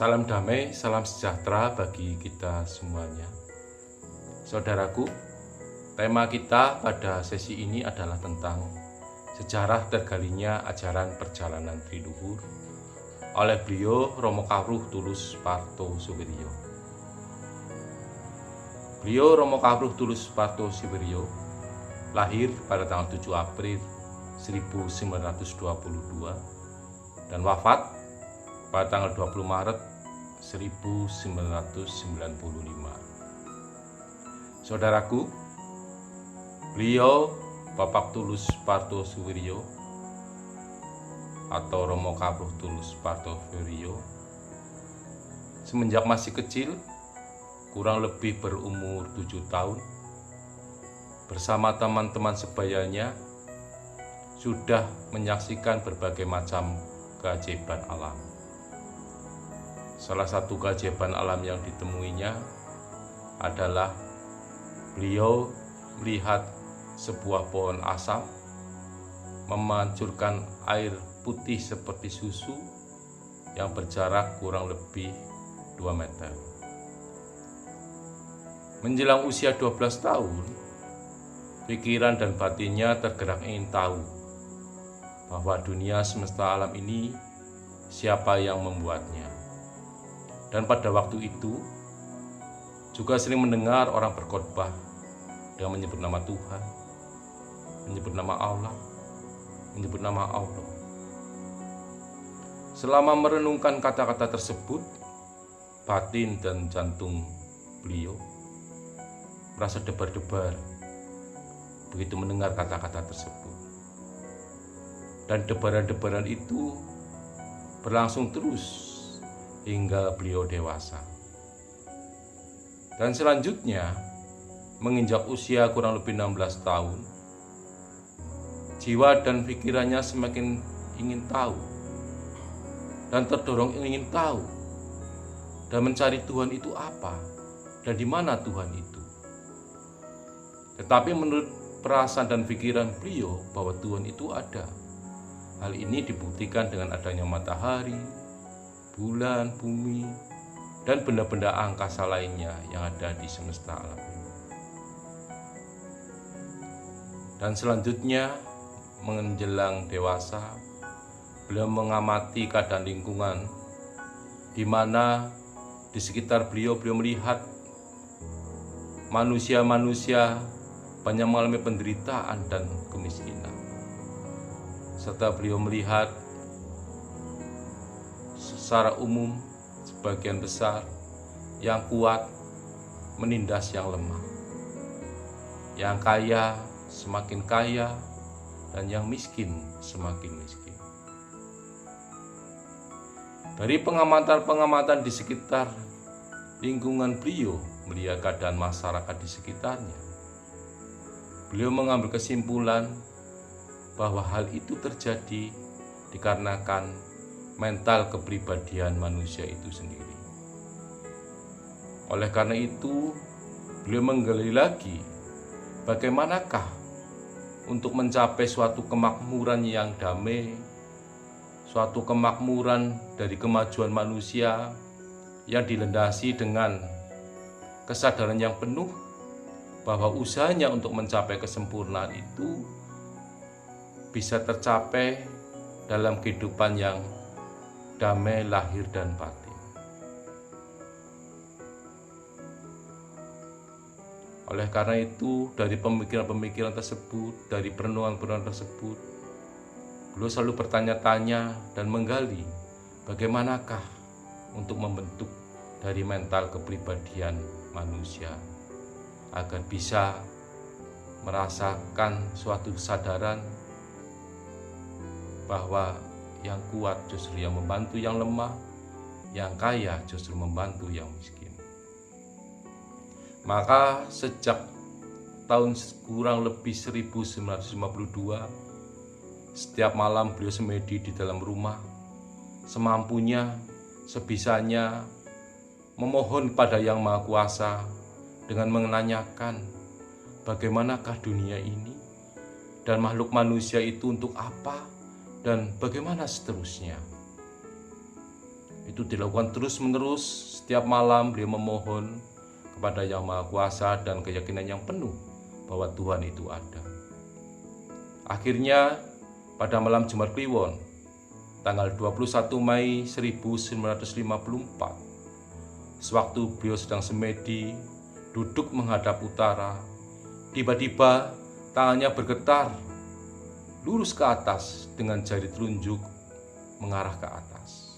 Salam damai, salam sejahtera bagi kita semuanya. Saudaraku, tema kita pada sesi ini adalah tentang sejarah tergalinya ajaran perjalanan Triluhur oleh beliau Romo Kawruh Tulus Parto Suwiryo. Beliau Romo Kawruh Tulus Parto Suwiryo lahir pada tanggal 7 April 1922 dan wafat pada tanggal 20 Maret 1995. Saudaraku, beliau Bapak Tulus Parto Suwiryo atau Romo Kawruh Tulus Parto Suwiryo semenjak masih kecil, kurang lebih berumur 7 tahun, bersama teman-teman sebayanya sudah menyaksikan berbagai macam keajaiban alam. Salah satu keajaiban alam yang ditemuinya adalah beliau melihat sebuah pohon asam memancurkan air putih seperti susu yang berjarak kurang lebih 2 meter. Menjelang usia 12 tahun, pikiran dan batinnya tergerak ingin tahu bahwa dunia semesta alam ini siapa yang membuatnya. Dan pada waktu itu juga sering mendengar orang berkhotbah dengan menyebut nama Tuhan, menyebut nama Allah, menyebut nama Allah. Selama merenungkan kata-kata tersebut, batin dan jantung beliau merasa debar-debar begitu mendengar kata-kata tersebut. Dan debaran-debaran itu berlangsung terus hingga beliau dewasa. Dan selanjutnya, menginjak usia kurang lebih 16 tahun, jiwa dan pikirannya semakin ingin tahu dan terdorong ingin tahu dan mencari Tuhan itu apa dan di mana Tuhan itu. Tetapi menurut perasaan dan pikiran beliau bahwa Tuhan itu ada. Hal ini dibuktikan dengan adanya matahari, bulan, bumi, dan benda-benda angkasa lainnya yang ada di semesta alam ini. Dan selanjutnya, menjelang dewasa, beliau mengamati keadaan lingkungan di mana di sekitar beliau melihat manusia-manusia banyak mengalami penderitaan dan kemiskinan. Serta beliau melihat secara umum sebagian besar yang kuat menindas yang lemah, yang kaya semakin kaya dan yang miskin semakin miskin. Dari pengamatan-pengamatan di sekitar lingkungan beliau melihat keadaan masyarakat di sekitarnya, beliau mengambil kesimpulan bahwa hal itu terjadi dikarenakan mental kepribadian manusia itu sendiri. Oleh karena itu, beliau menggali lagi bagaimanakah untuk mencapai suatu kemakmuran yang damai, suatu kemakmuran dari kemajuan manusia yang dilandasi dengan kesadaran yang penuh bahwa usahanya untuk mencapai kesempurnaan itu bisa tercapai dalam kehidupan yang damai lahir dan batin. Oleh karena itu, dari pemikiran-pemikiran tersebut, dari perenungan-perenungan tersebut, beliau selalu bertanya-tanya dan menggali bagaimanakah untuk membentuk dari mental kepribadian manusia agar bisa merasakan suatu kesadaran bahwa yang kuat justru yang membantu yang lemah, yang kaya justru membantu yang miskin. Maka sejak tahun kurang lebih 1952, setiap malam beliau semedi di dalam rumah, semampunya, sebisanya, memohon pada Yang Maha Kuasa dengan menanyakan bagaimanakah dunia ini dan makhluk manusia itu untuk apa dan bagaimana seterusnya. Itu dilakukan terus-menerus. Setiap malam beliau memohon kepada Yang Maha Kuasa dan keyakinan yang penuh bahwa Tuhan itu ada. Akhirnya pada malam Jumat Kliwon tanggal 21 Mei 1954, sewaktu beliau sedang semedi duduk menghadap utara, tiba-tiba tangannya bergetar lurus ke atas dengan jari telunjuk mengarah ke atas.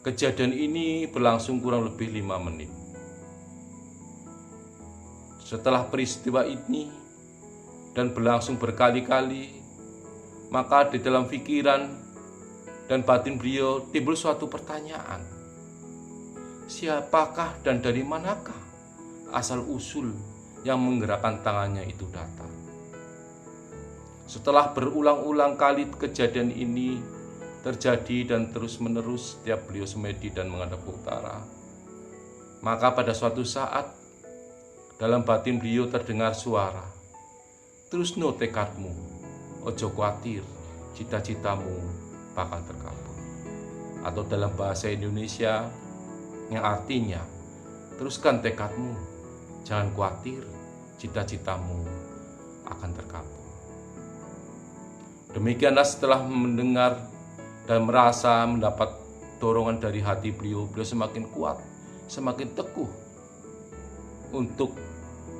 Kejadian ini berlangsung kurang lebih 5 menit. Setelah peristiwa ini dan berlangsung berkali-kali, maka di dalam pikiran dan batin beliau timbul suatu pertanyaan. Siapakah dan dari manakah asal-usul yang menggerakkan tangannya itu datang? Setelah berulang-ulang kali kejadian ini terjadi dan terus-menerus setiap beliau semedi dan menghadap ke utara, maka pada suatu saat dalam batin beliau terdengar suara, "Terusno tekadmu, ojo kuatir, cita-citamu bakal terkabul." Atau dalam bahasa Indonesia yang artinya, teruskan tekadmu, jangan khawatir, cita-citamu akan terkabul. Demikianlah setelah mendengar dan merasa mendapat dorongan dari hati beliau semakin kuat, semakin teguh untuk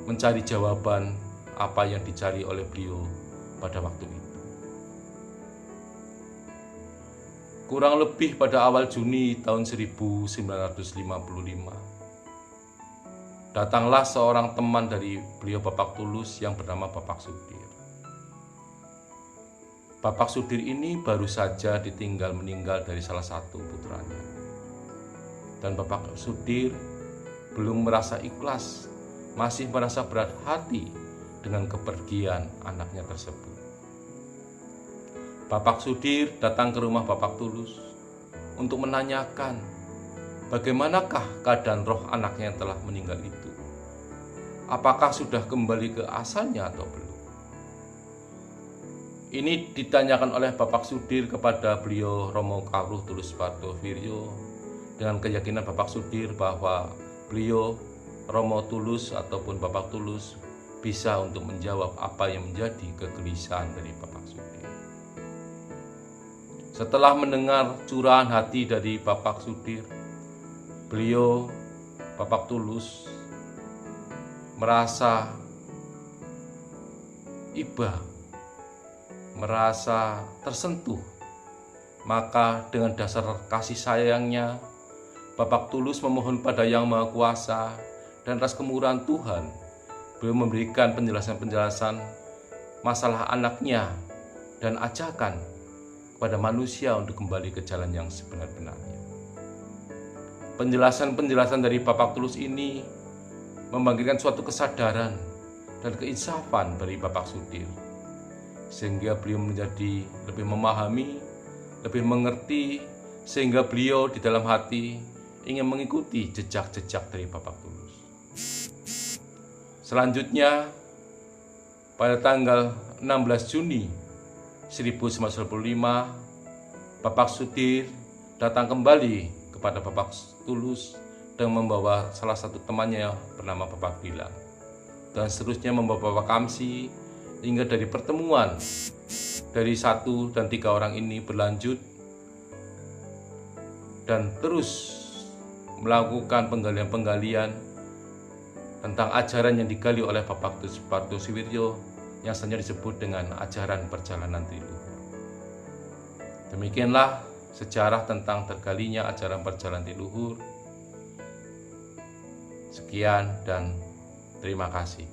mencari jawaban apa yang dicari oleh beliau pada waktu itu. Kurang lebih pada awal Juni tahun 1955, datanglah seorang teman dari beliau Bapak Tulus yang bernama Bapak Sudir. Bapak Sudir ini baru saja ditinggal meninggal dari salah satu putranya. Dan Bapak Sudir belum merasa ikhlas, masih merasa berat hati dengan kepergian anaknya tersebut. Bapak Sudir datang ke rumah Bapak Tulus untuk menanyakan bagaimanakah keadaan roh anaknya yang telah meninggal itu. Apakah sudah kembali ke asalnya atau belum? Ini ditanyakan oleh Bapak Sudir kepada beliau Romo Kawruh Tulus Pardowiryo dengan keyakinan Bapak Sudir bahwa beliau Romo Tulus ataupun Bapak Tulus bisa untuk menjawab apa yang menjadi kegelisahan dari Bapak Sudir. Setelah mendengar curahan hati dari Bapak Sudir, beliau Bapak Tulus merasa iba, merasa tersentuh. Maka dengan dasar kasih sayangnya, Bapak Tulus memohon pada Yang Maha Kuasa dan atas kemurahan Tuhan, beliau memberikan penjelasan-penjelasan masalah anaknya dan ajakan kepada manusia untuk kembali ke jalan yang sebenar-benarnya. Penjelasan-penjelasan dari Bapak Tulus ini membangkitkan suatu kesadaran dan keinsafan dari Bapak Sudir, sehingga beliau menjadi lebih memahami, lebih mengerti, sehingga beliau di dalam hati ingin mengikuti jejak-jejak dari Bapak Tulus. Selanjutnya, pada tanggal 16 Juni 1995, Bapak Sudir datang kembali kepada Bapak Tulus dan membawa salah satu temannya bernama Bapak Bilang, dan seterusnya membawa Bapak Kamsi, hingga dari pertemuan dari 1 dan 3 orang ini berlanjut dan terus melakukan penggalian-penggalian tentang ajaran yang digali oleh Bapak Tulus Pardowiryo yang selanjutnya disebut dengan ajaran perjalanan Triluhur. Demikianlah sejarah tentang tergalinya ajaran perjalanan Triluhur. Sekian dan terima kasih.